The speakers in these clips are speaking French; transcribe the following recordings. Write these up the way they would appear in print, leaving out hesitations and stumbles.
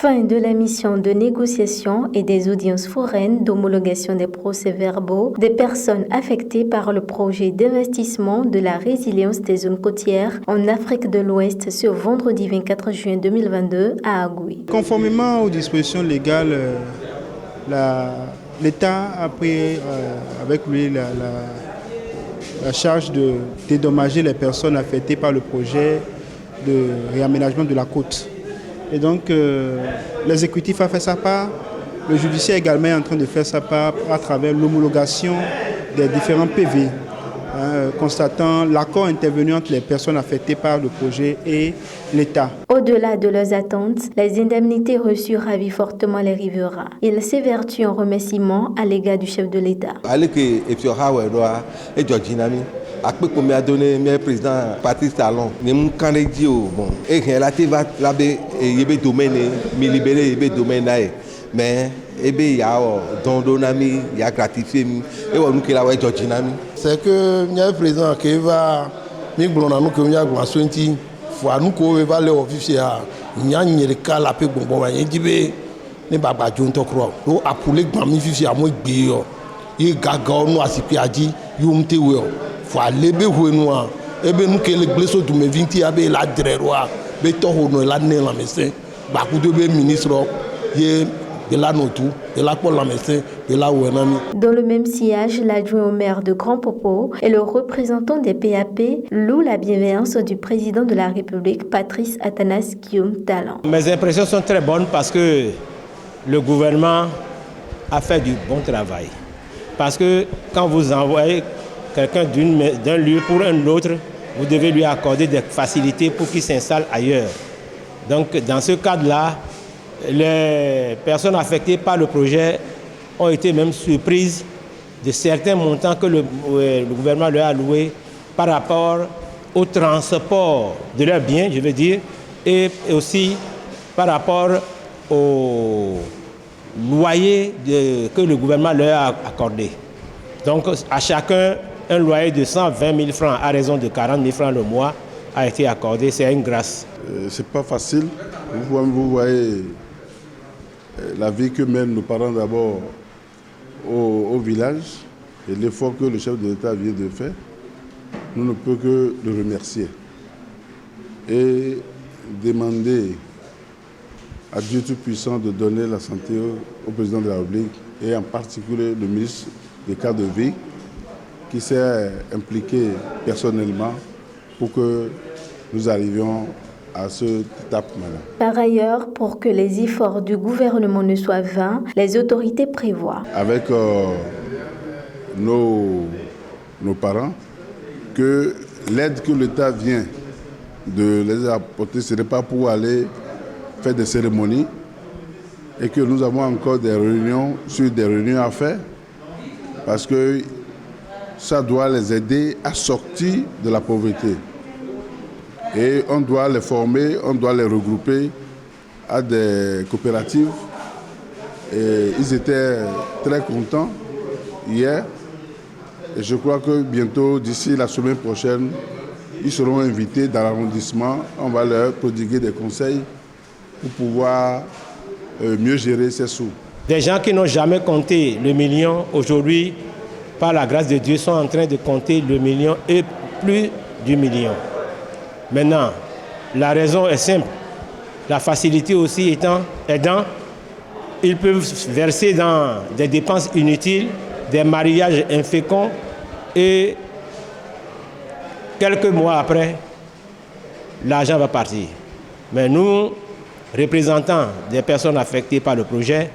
Fin de la mission de négociation et des audiences foraines d'homologation des procès-verbaux des personnes affectées par le projet d'investissement de la résilience des zones côtières en Afrique de l'Ouest ce vendredi 24 juin 2022 à Agoué. Conformément aux dispositions légales, l'État a pris avec lui la charge de dédommager les personnes affectées par le projet de réaménagement de la côte. Et donc, l'exécutif a fait sa part, le judiciaire également est en train de faire sa part à travers l'homologation des différents PV, constatant l'accord intervenu entre les personnes affectées par le projet et l'État. Au-delà de leurs attentes, les indemnités reçues ravivent fortement les riverains. Ils s'évertuent en remerciement à l'égard du chef de l'État. Après qu'on m'a donné le président Patrice Talon, nous m'ont dit bon, et la TVA là il y a domaine, me libérer il y a domaine là, mais il y a dondonami, il y a gratifié et on nous qui la ouais Georginami. C'est que il y a le président qui va mi blona nous que il y a glasonti, faut nous ko va le officier il y a ni le cas la pe bon il dit be ne baba jonto croix. Do apule gba mi fifi amo gbe yo. Il gaga no asipi aji yumte we. Faut aller be noir et ben nous que les blessés du me 20 abe la dreroi be to hono la ne la médecin ba ku de be ministre ye de la notu de la pour la médecin de la wenami. Dans le même sillage, l'adjoint au maire de Grand Popo et le représentant des PAP louent la bienveillance du président de la République Patrice Athanase Guillaume Talon. Mes impressions sont très bonnes parce que le gouvernement a fait du bon travail. Parce que quand vous envoyez quelqu'un d'un lieu pour un autre, vous devez lui accorder des facilités pour qu'il s'installe ailleurs. Donc, dans ce cadre-là, les personnes affectées par le projet ont été même surprises de certains montants que le gouvernement leur a alloués par rapport au transport de leurs biens, je veux dire, et aussi par rapport au loyer que le gouvernement leur a accordé. Donc, à chacun, un loyer de 120 000 francs à raison de 40 000 francs le mois a été accordé. C'est une grâce. C'est pas facile. Vous voyez la vie que mènent nos parents d'abord au village et l'effort que le chef de l'État vient de faire. Nous ne pouvons que le remercier et demander à Dieu Tout-Puissant de donner la santé au président de la République et en particulier le ministre des cadres de vie qui s'est impliqué personnellement pour que nous arrivions à cette étape maintenant. Par ailleurs, pour que les efforts du gouvernement ne soient vains, les autorités prévoient. Avec nos parents, que l'aide que l'État vient de les apporter, ce n'est pas pour aller faire des cérémonies et que nous avons encore des réunions sur des réunions à faire parce que ça doit les aider à sortir de la pauvreté. Et on doit les former, on doit les regrouper à des coopératives. Et ils étaient très contents hier. Et je crois que bientôt, d'ici la semaine prochaine, ils seront invités dans l'arrondissement. On va leur prodiguer des conseils pour pouvoir mieux gérer ces sous. Des gens qui n'ont jamais compté le million, aujourd'hui, par la grâce de Dieu, sont en train de compter le million et plus du million. Maintenant, la raison est simple. La facilité aussi aidant, ils peuvent verser dans des dépenses inutiles, des mariages inféconds et quelques mois après, l'argent va partir. Mais nous, représentants des personnes affectées par le projet,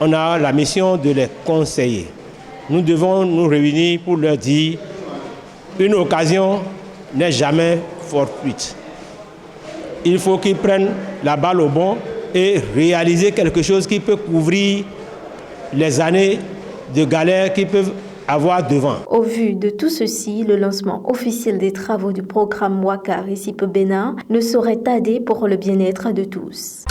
on a la mission de les conseiller. Nous devons nous réunir pour leur dire une occasion n'est jamais fortuite. Il faut qu'ils prennent la balle au bond et réaliser quelque chose qui peut couvrir les années de galère qu'ils peuvent avoir devant. Au vu de tout ceci, le lancement officiel des travaux du programme Ouakar Recipe Bénin ne saurait tarder pour le bien-être de tous.